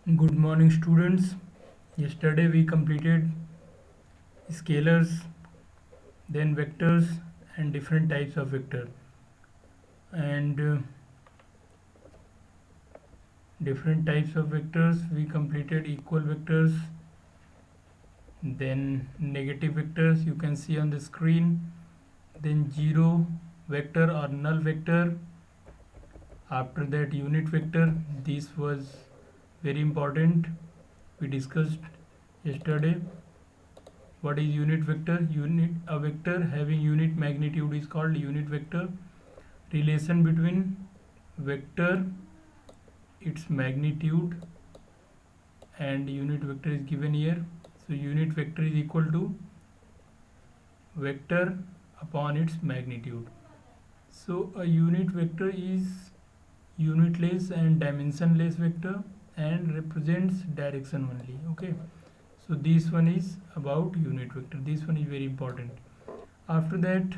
Good morning, students. Yesterday we completed scalars, then vectors, and different types of vector. And different types of vectors we completed equal vectors, then negative vectors you can see on the screen, then zero vector or null vector. After that, unit vector. This was very important. We discussed yesterday. What is unit vector? A vector having unit magnitude is called unit vector. Relation between vector, its magnitude, and unit vector is given here. So unit vector is equal to vector upon its magnitude. So a unit vector is unitless and dimensionless vector and represents direction only. Okay, so this one is about unit vector. This one is very important. After that,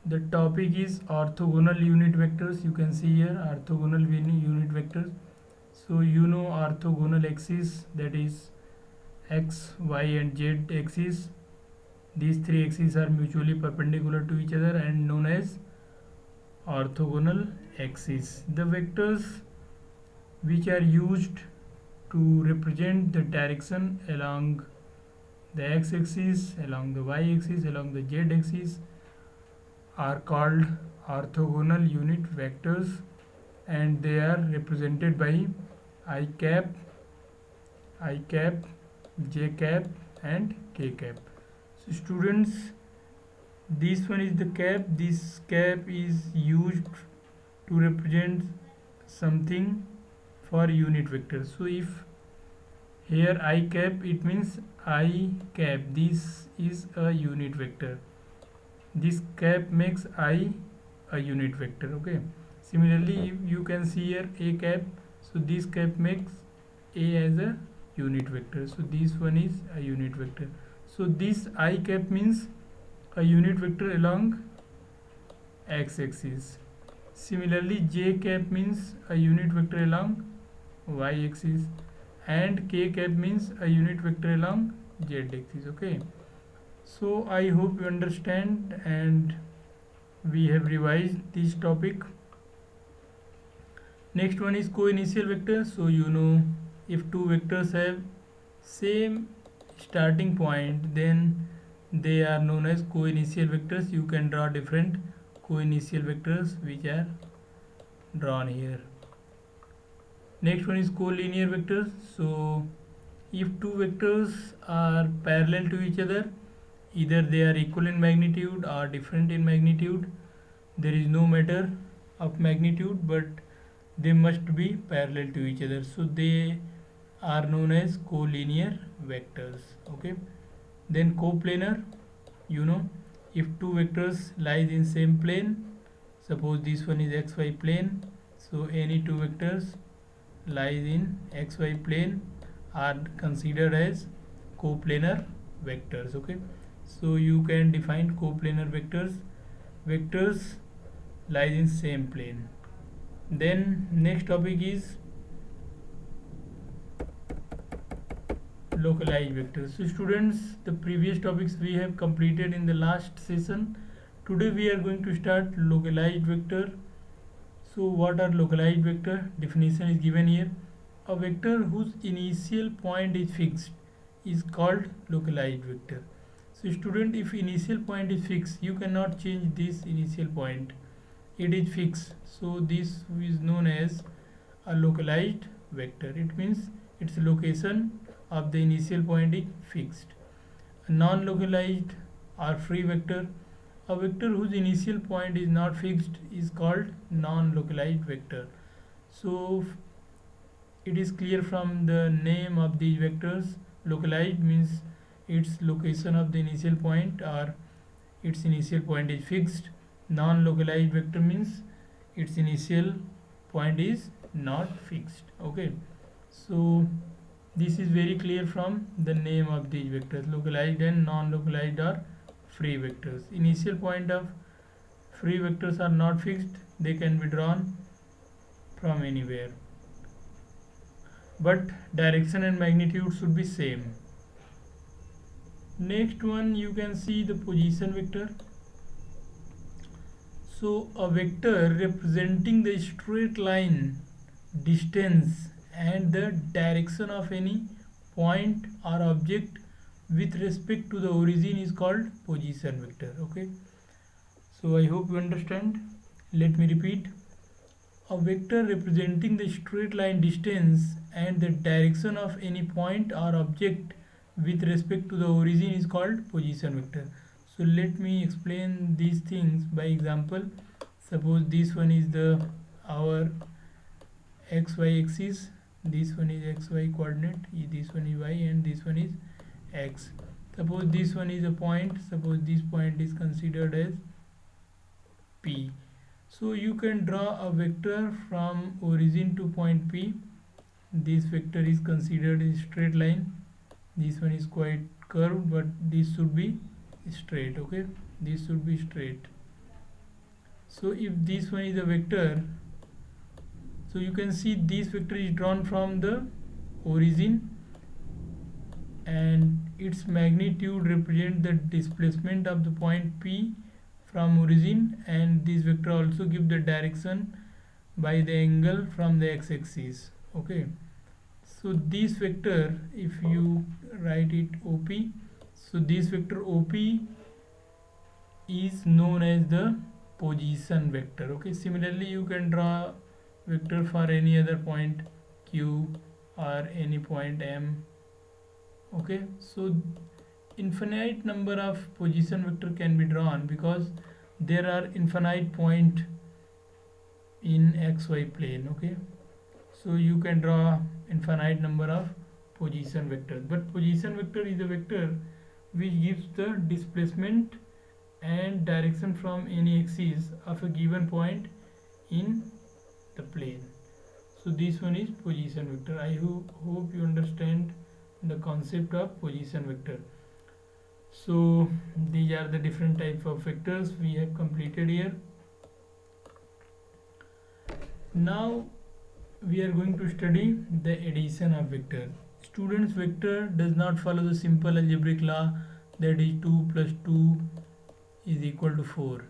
the topic is orthogonal unit vectors. You can see here orthogonal unit vectors. So you know orthogonal axis, that is x, y and z axis. These three axes are mutually perpendicular to each other and known as orthogonal axis. The vectors which are used to represent the direction along the x-axis, along the y-axis, along the z-axis are called orthogonal unit vectors, and they are represented by I cap, j cap and k cap. So students, this one is the cap. This cap is used to represent something for unit vector. So if here I cap, it means I cap, this is a unit vector. This cap makes I a unit vector. Okay, similarly you can see here a cap, so this cap makes a as a unit vector, so this one is a unit vector. So this I cap means a unit vector along x-axis. Similarly j cap means a unit vector along y-axis, and k cap means a unit vector along z-axis. Okay, so I hope you understand and we have revised this topic. Next one is co-initial vector. So you know, if two vectors have same starting point, then they are known as co-initial vectors. You can draw different co-initial vectors which are drawn here. Next one is collinear vectors. So if two vectors are parallel to each other, either they are equal in magnitude or different in magnitude, there is no matter of magnitude, but they must be parallel to each other, so they are known as collinear vectors. Okay, then coplanar, you know, if two vectors lies in same plane, suppose this one is xy plane, so any two vectors lies in xy plane are considered as coplanar vectors. Okay, so you can define coplanar vectors: vectors lies in same plane. Then next topic is localized vectors. So students, the previous topics we have completed in the last session. Today we are going to start localized vector. So what are localized vector? Definition is given here. A vector whose initial point is fixed is called localized vector. So student, if initial point is fixed, you cannot change this initial point. It is fixed. So this is known as a localized vector. It means its location of the initial point is fixed. A non-localized or free vector, a vector whose initial point is not fixed is called non-localized vector. So it is clear from the name of these vectors. Localized means its location of the initial point or its initial point is fixed. Non-localized vector means its initial point is not fixed. Okay, so this is very clear from the name of these vectors. Localized and non-localized are free vectors. Initial point of free vectors are not fixed, they can be drawn from anywhere. but direction and magnitude should be same. Next one, you can see the position vector. So a vector representing the straight line, distance and the direction of any point or object with respect to the origin is called position vector. Okay, so I hope you understand. Let me repeat. A vector representing the straight line, distance and the direction of any point or object with respect to the origin is called position vector. So let me explain these things by example. Suppose this one is the our xy axis, this one is xy coordinate, this one is y and this one is x. Suppose this one is a point, suppose this point is considered as P. So you can draw a vector from origin to point P. This vector is considered a straight line. This one is quite curved, but this should be straight. Okay, this should be straight. So if this one is a vector, so you can see this vector is drawn from the origin and its magnitude represent the displacement of the point P from origin, and this vector also give the direction by the angle from the x-axis. Okay, so this vector, if you write it OP, so this vector OP is known as the position vector. Okay, similarly you can draw vector for any other point Q or any point M. Okay, so infinite number of position vector can be drawn because there are infinite point in xy plane. Okay, so you can draw infinite number of position vectors, but position vector is a vector which gives the displacement and direction from any axis of a given point in the plane. So this one is position vector. I hope you understand the concept of position vector. So these are the different type of vectors we have completed here. Now we are going to study the addition of vector. Students, vector does not follow the simple algebraic law that is 2 plus 2 is equal to 4.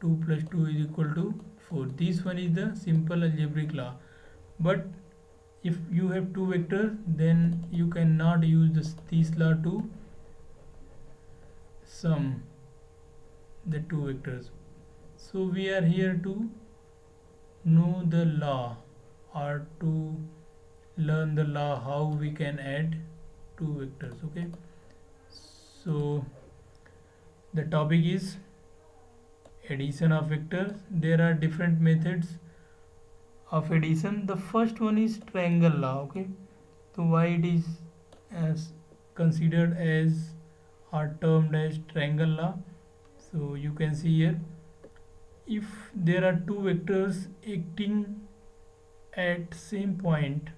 2 plus 2 is equal to 4. This one is the simple algebraic law. But if you have two vectors, then you cannot use this law to sum the two vectors. So we are here to know the law or to learn the law how we can add two vectors. Okay, so the topic is addition of vectors. There are different methods of addition. The first one is triangle law. Okay, so why it is as considered as or termed as triangle law? So you can see here, if there are two vectors acting at same point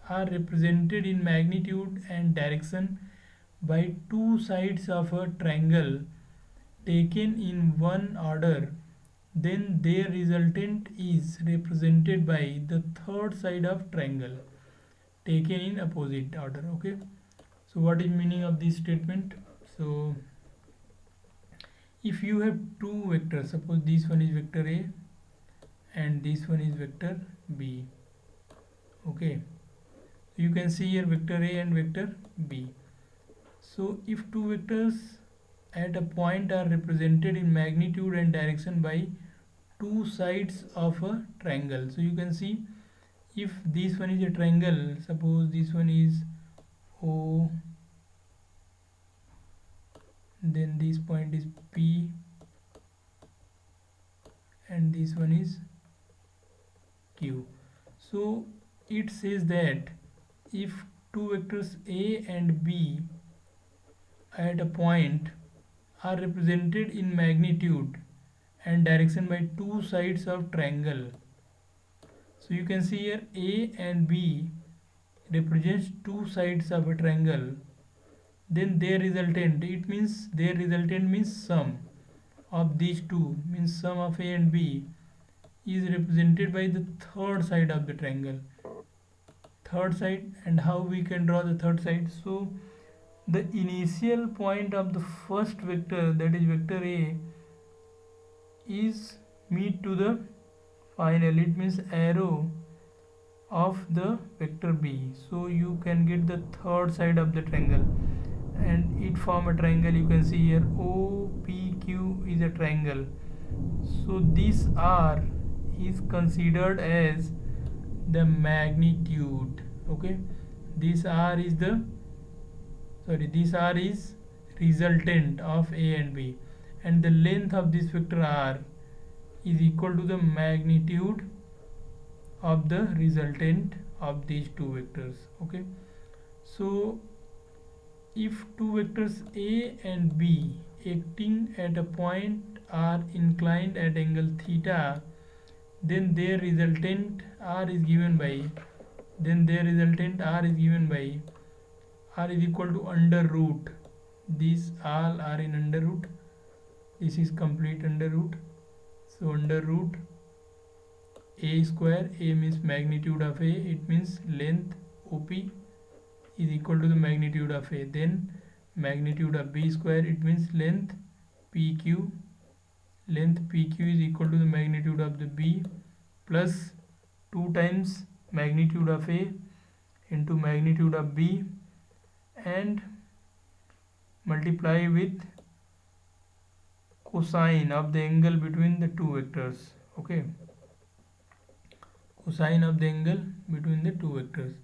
are represented in magnitude and direction by two sides of a triangle taken in one order, then their resultant is represented by the third side of triangle taken in opposite order. Okay, so what is meaning of this statement? So if you have two vectors, suppose this one is vector A and this one is vector B. Okay, you can see here vector A and vector B. So if two vectors at a point are represented in magnitude and direction by two sides of a triangle, so you can see if this one is a triangle, suppose this one is O, then this point is P and this one is Q. So it says that if two vectors A and B at a point are represented in magnitude and direction by two sides of triangle, so you can see here A and B represents two sides of a triangle, then their resultant, it means their resultant means sum of these two, means sum of A and B is represented by the third side of the triangle. third side. And how we can draw the third side? So the initial point of the first vector, that is vector A, is meet to the final, it means arrow of the vector B. So you can get the third side of the triangle and it form a triangle. You can see here OPQ is a triangle. So this R is considered as the magnitude. Okay, this R is the this R is resultant of A and B, and the length of this vector R is equal to the magnitude of the resultant of these two vectors. Okay, so if two vectors A and B acting at a point are inclined at angle theta, then their resultant R is given by R is equal to under root. These all are in under root. This is complete under root. So under root A square, A means magnitude of A, it means length OP is equal to the magnitude of A. Then magnitude of B square, it means length PQ. Length PQ is equal to the magnitude of the B plus 2 times magnitude of A into magnitude of B and multiply with cosine of the angle between the two vectors. Okay, cosine of the angle between the two vectors.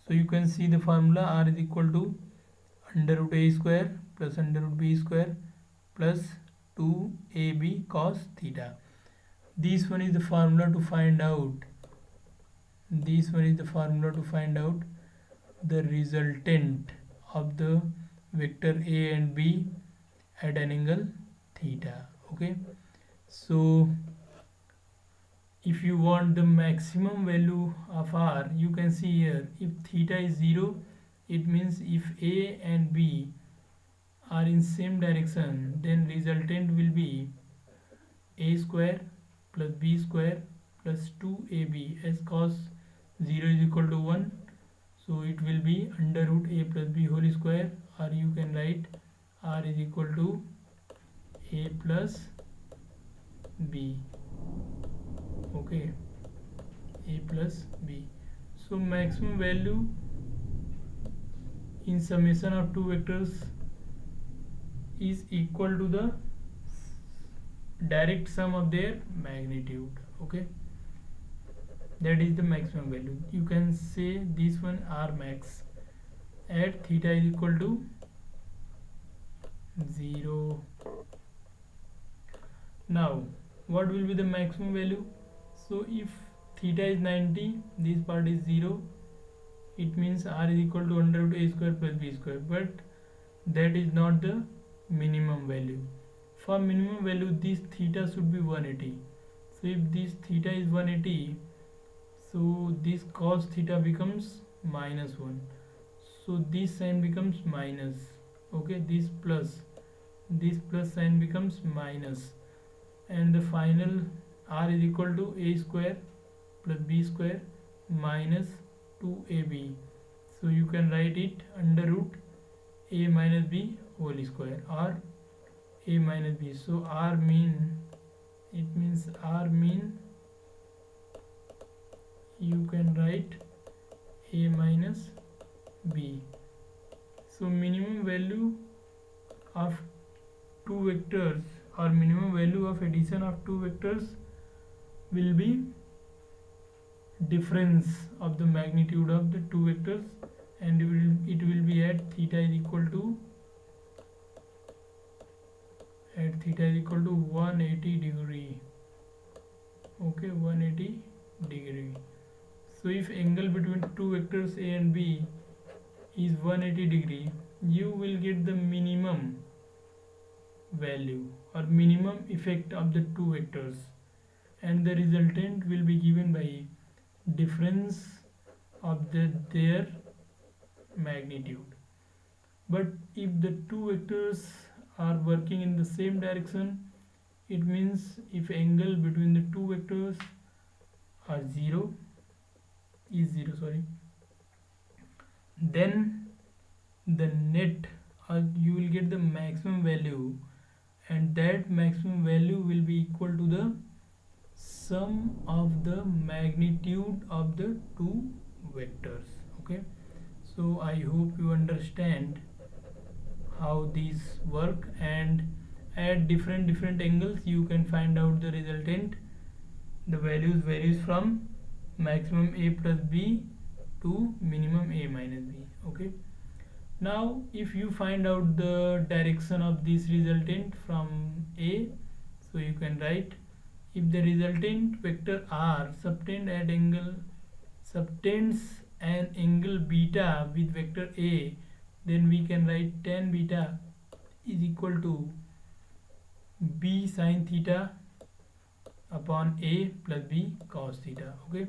So you can see the formula R is equal to under root A square plus under root B square plus 2AB cos theta. This one is the formula to find out. The resultant of the vector A and B at an angle theta. Okay, so if you want the maximum value of R, you can see here, if theta is 0, it means if A and B are in same direction, then resultant will be A square plus B square plus 2AB, as cos 0 is equal to 1. So it will be under root A plus B whole square, or you can write R is equal to A plus B. Okay, A plus B. So maximum value in summation of two vectors is equal to the direct sum of their magnitude. Okay, that is the maximum value. You can say this one R max at theta is equal to 0. Now what will be the maximum value? So if theta is 90, this part is 0, it means R is equal to under root A square plus B square, but that is not the minimum value. For minimum value, this theta should be 180. So if this theta is 180, so this cos theta becomes minus 1. So this sign becomes minus. Okay, this plus sign becomes minus, and the final R is equal to A square plus B square minus 2AB. So you can write it under root A minus B whole square, or A minus B. So R mean, it means R mean, you can write A minus B. So minimum value of two vectors, or minimum value of addition of two vectors, will be difference of the magnitude of the two vectors, and it will be at theta is equal to 180 degree. Okay, 180 degree. So if angle between two vectors A and B is 180 degree, you will get the minimum value or minimum effect of the two vectors, and the resultant will be given by difference of their magnitude. But if the two vectors are working in the same direction, it means if angle between the two vectors are 0, then the net, you will get the maximum value, and that maximum value will be equal to the sum of the magnitude of the two vectors. Okay, so I hope you understand how these work, and at different angles you can find out the resultant. The values varies from maximum a plus b to minimum a minus b. Okay, now if you find out the direction of this resultant from a, so you can write, if the resultant vector r subtends an angle beta with vector a, then we can write tan beta is equal to b sin theta upon a plus b cos theta. Okay,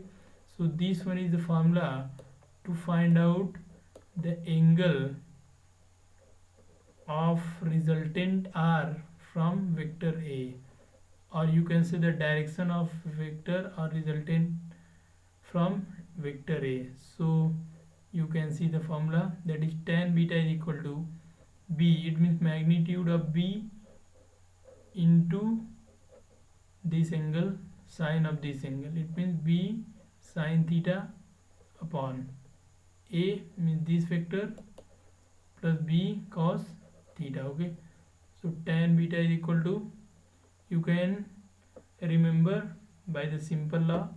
so this one is the formula to find out the angle of resultant r from vector a, or you can say the direction of vector or resultant from vector a. So you can see the formula, that is tan beta is equal to b, it means magnitude of b into this angle sine of this angle, it means b sine theta upon a means this vector plus b cos theta. Okay, so tan beta is equal to, you can remember by the simple law,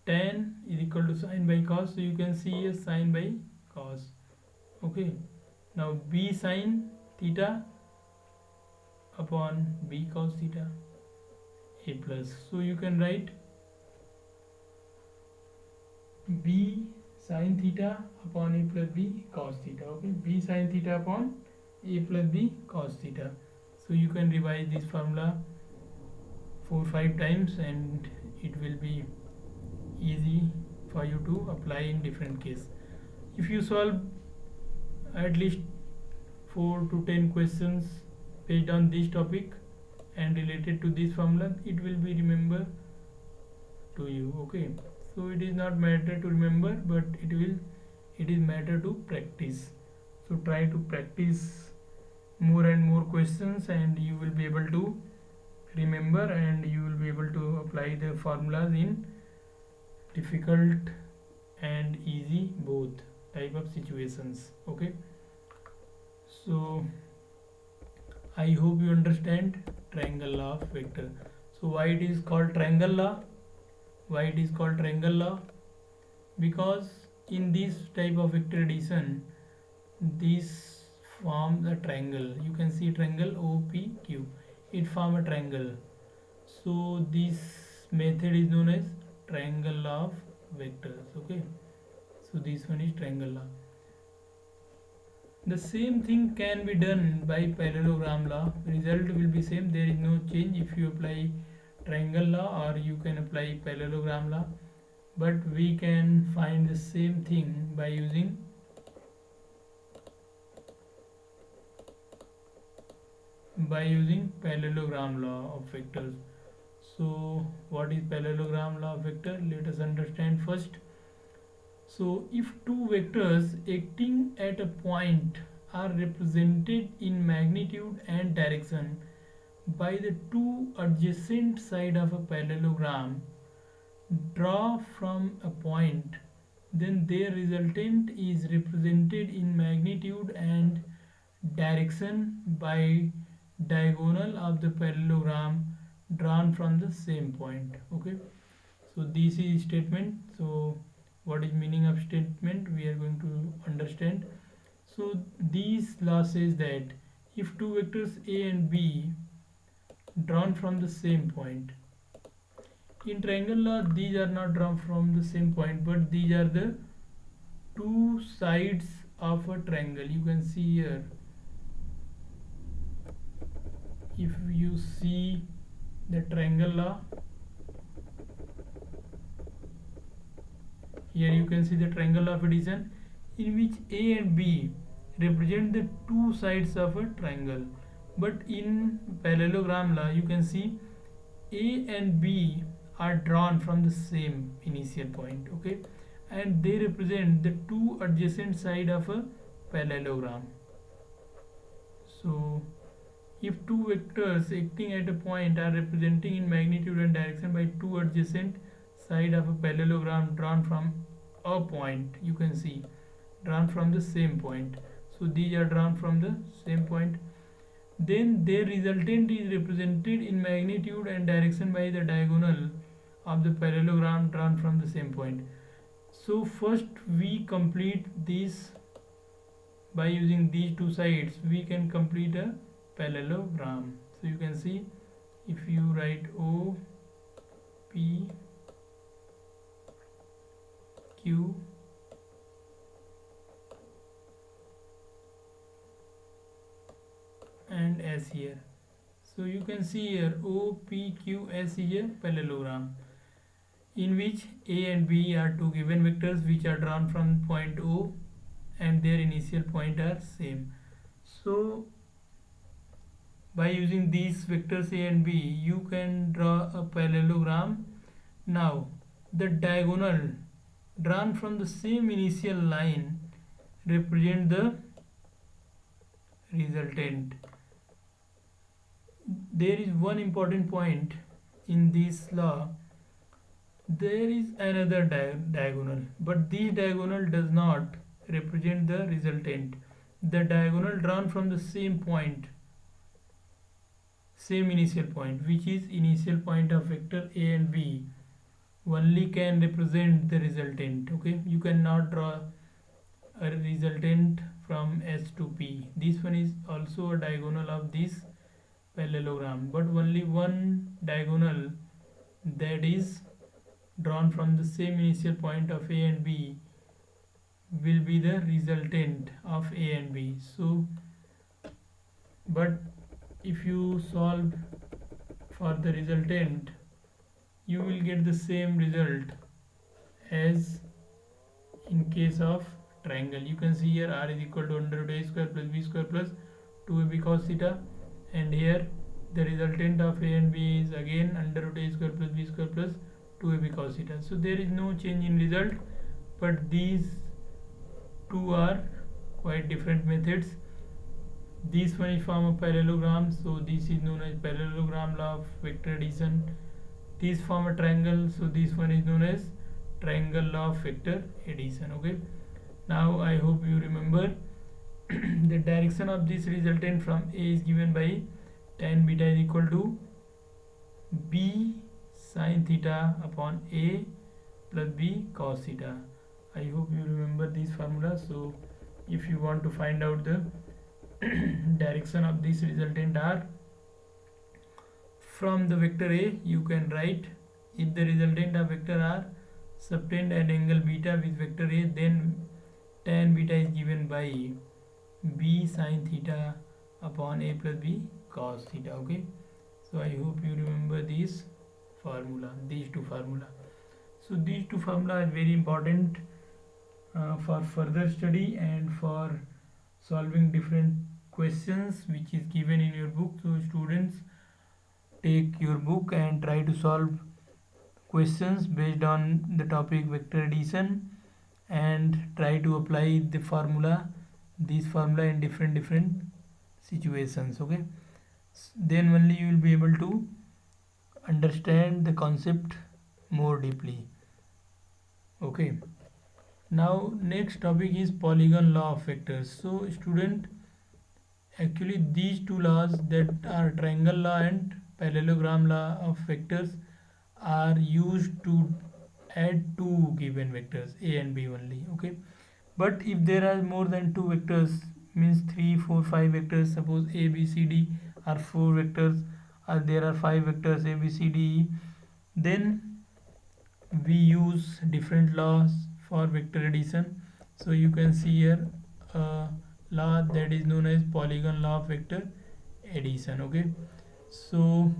tan is equal to sine by cos, so you can see as sine by cos. Okay, now b sine theta upon b cos theta a plus, so you can write b sine theta upon a plus b cos theta. Okay, b sine theta upon a plus b cos theta. So you can revise this formula 4-5 times and it will be easy for you to apply in different case. If you solve at least 4 to 10 questions based on this topic and related to this formula, it will be remember to you. Okay, so it is not matter to remember, but it is matter to practice. So try to practice more and more questions and you will be able to remember, and you will be able to apply the formulas in difficult and easy both type of situations. Okay, so I hope you understand triangle law of vector. So why it is called triangle law? Because in this type of vector addition, this forms a triangle. You can see triangle OPQ, it forms a triangle. So this method is known as triangle law of vectors. Okay, so this one is triangle law. The same thing can be done by parallelogram law. Result will be same, there is no change if you apply triangle law or you can apply parallelogram law, but we can find the same thing by using parallelogram law of vectors. So what is parallelogram law of vector? Let us understand first. So if two vectors acting at a point are represented in magnitude and direction by the two adjacent sides of a parallelogram draw from a point, then their resultant is represented in magnitude and direction by diagonal of the parallelogram drawn from the same point. Okay, so this is statement. So what is meaning of statement, we are going to understand. So this law says that if two vectors a and b drawn from the same point, in triangle law these are not drawn from the same point, but these are the two sides of a triangle. You can see here, if you see the triangle law, here you can see the triangle law of addition in which a and b represent the two sides of a triangle, but in parallelogram law you can see a and b are drawn from the same initial point. Okay, and they represent the two adjacent side of a parallelogram. So if two vectors acting at a point are representing in magnitude and direction by two adjacent side of a parallelogram drawn from a point, you can see drawn from the same point, so these are drawn from the same point, then their resultant is represented in magnitude and direction by the diagonal of the parallelogram drawn from the same point. So first we complete this. By using these two sides we can complete a parallelogram. So you can see, if you write O P Q and S here, so you can see here O P Q S is a parallelogram in which A and B are two given vectors which are drawn from point O and their initial point are same. So by using these vectors A and B you can draw a parallelogram. Now the diagonal drawn from the same initial line represent the resultant. There is one important point in this law. There is another diagonal, but this diagonal does not represent the resultant. The diagonal drawn from the same point, same initial point, which is initial point of vector A and B, only can represent the resultant. Okay, you cannot draw a resultant from S to P. This one is also a diagonal of this parallelogram, but only one diagonal, that is drawn from the same initial point of A and B, will be the resultant of A and B. So but if you solve for the resultant you will get the same result as in case of triangle. You can see here R is equal to under root A square plus B square plus 2ab cos theta, and here the resultant of A and B is again under root A square plus B square plus 2ab cos theta. So there is no change in result, but these two are quite different methods. This one is form of parallelogram, so this is known as parallelogram law of vector addition. This form a triangle, so this one is known as triangle law of vector addition. Okay, now I hope you remember the direction of this resultant from A is given by tan beta is equal to B sin theta upon A plus B cos theta. I hope you remember this formula. So if you want to find out the direction of this resultant R from the vector A, you can write, if the resultant of vector R subtend an angle beta with vector A, then tan beta is given by B sin theta upon A plus B cos theta. Okay, so I hope you remember this formula, these two formula. So these two formula are very important for further study and for solving different questions which is given in your book. So students, take your book and try to solve questions based on the topic vector addition and try to apply the formula, this formula in different situations. Okay, then only you will be able to understand the concept more deeply. Okay, now next topic is polygon law of vectors. So student, actually these two laws, that are triangle law and parallelogram law of vectors, are used to add two given vectors A and B only. Okay, but if there are more than two vectors, means 3 4 5 vectors, suppose A B C D are 4 vectors, or there are 5 vectors A B C D E, then we use different laws for vector addition. So you can see here a law that is known as polygon law of vector addition. Okay, so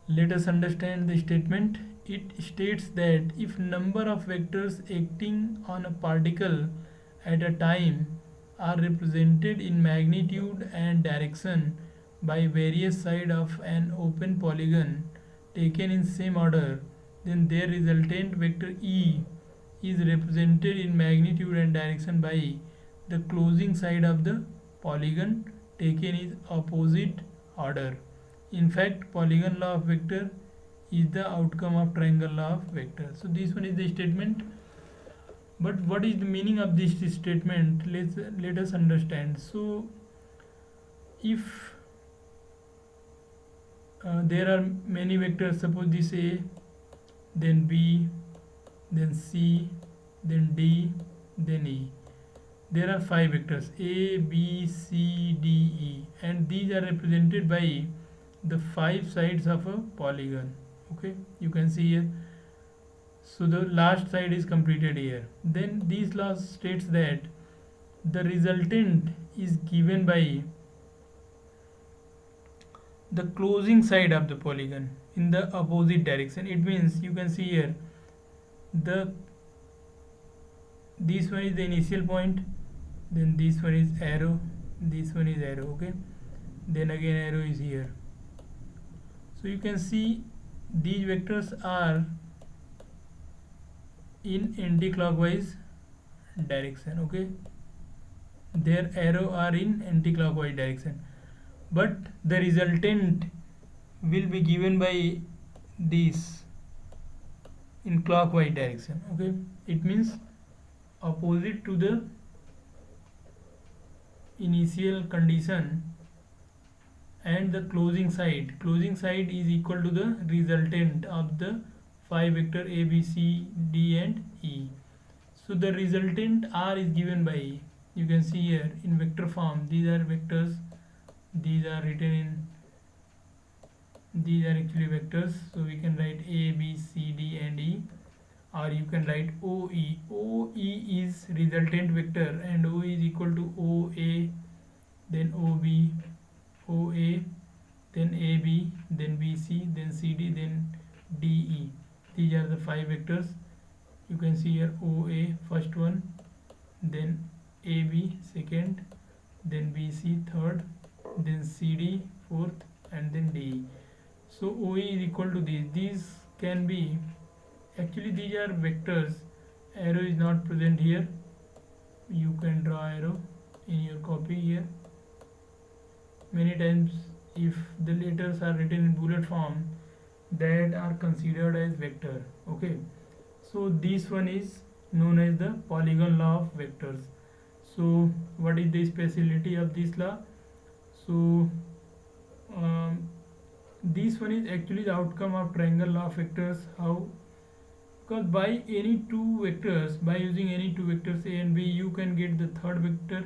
let us understand the statement. It states that if number of vectors acting on a particle at a time are represented in magnitude and direction by various sides of an open polygon taken in same order, then their resultant vector E is represented in magnitude and direction by the closing side of the polygon taken in opposite order. In fact, polygon law of vector is the outcome of triangle law of vector. So this one is the statement. But what is the meaning of this statement? Let us understand. So if there are many vectors, suppose this A, then B, then C, then D, then E. There are 5 vectors A, B, C, D, E, and these are represented by the 5 sides of a polygon. Okay, you can see here. So the last side is completed here. Then this law states that the resultant is given by the closing side of the polygon in the opposite direction. It means you can see here this one is the initial point, then this one is arrow, this one is arrow. Okay, then again arrow is here. So you can see these vectors are in anti-clockwise direction. Okay, their arrow are in anti-clockwise direction, but the resultant will be given by this in clockwise direction. Okay, it means opposite to the initial condition, and the closing side is equal to the resultant of the 5 vector A, B, C, D and E. So the resultant R is given by, you can see here in vector form, these are vectors, these are written in, these are actually vectors. So we can write A, B, C, D and E, or you can write OE. OE is resultant vector, and OE is equal to OA, then OB, OA, then AB, then BC, then CD, then DE. These are the 5 vectors. You can see here OA first one, then AB second, then BC third, then CD fourth, and then DE. So OE is equal to this. These can be, actually these are vectors. Arrow is not present here. You can draw arrow in your copy here. Many times if the letters are written in bullet form, that are considered as vector. Okay, so this one is known as the polygon law of vectors. So what is the speciality of this law? So this one is actually the outcome of triangle law of vectors. How? Because by any two vectors, by using any two vectors A and B, you can get the third vector.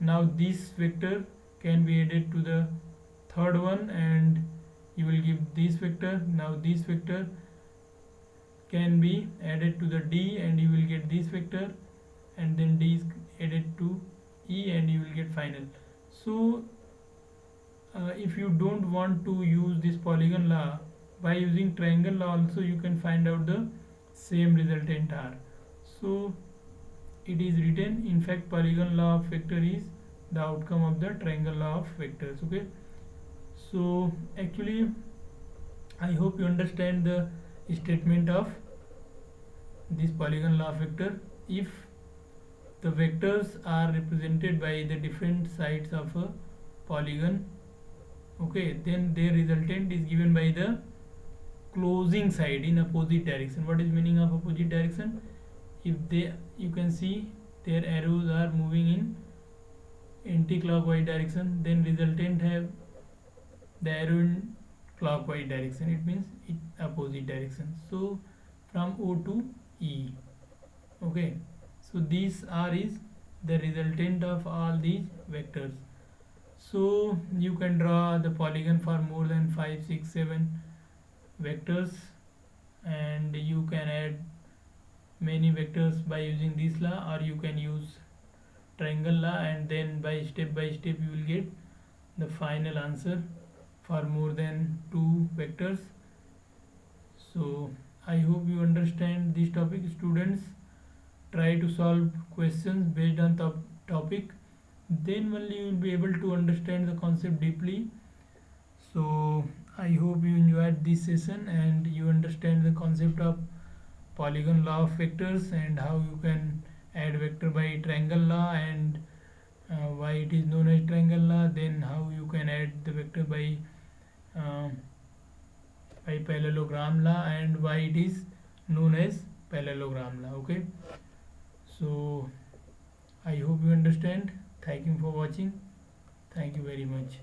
Now this vector can be added to the third one and you will give this vector. Now this vector can be added to the D and you will get this vector, and then D is added to E and you will get final. So if you don't want to use this polygon law, by using triangle law also you can find out the same resultant R. So it is written, in fact polygon law of vector is the outcome of the triangle law of vectors. Okay, so actually I hope you understand the statement of this polygon law of vector. If the vectors are represented by the different sides of a polygon, okay, then their resultant is given by the closing side in opposite direction. What is meaning of opposite direction? If they, you can see their arrows are moving in anti-clockwise direction, then resultant have the arrow in clockwise direction, it means it opposite direction. So from O to E. Okay, so this R is the resultant of all these vectors. So you can draw the polygon for more than 5, 6, 7 vectors, and you can add many vectors by using this law, or you can use triangle law, and then by step you will get the final answer for more than 2 vectors. So I hope you understand this topic. Students, try to solve questions based on topic, then only you will be able to understand the concept deeply. So I hope you enjoyed this session and you understand the concept of polygon law of vectors and how you can add vector by triangle law, and why it is known as triangle law, then how you can add the vector uh, by parallelogram law, and why it is known as parallelogram law. Okay, so I hope you understand. Thank you for watching. Thank you very much.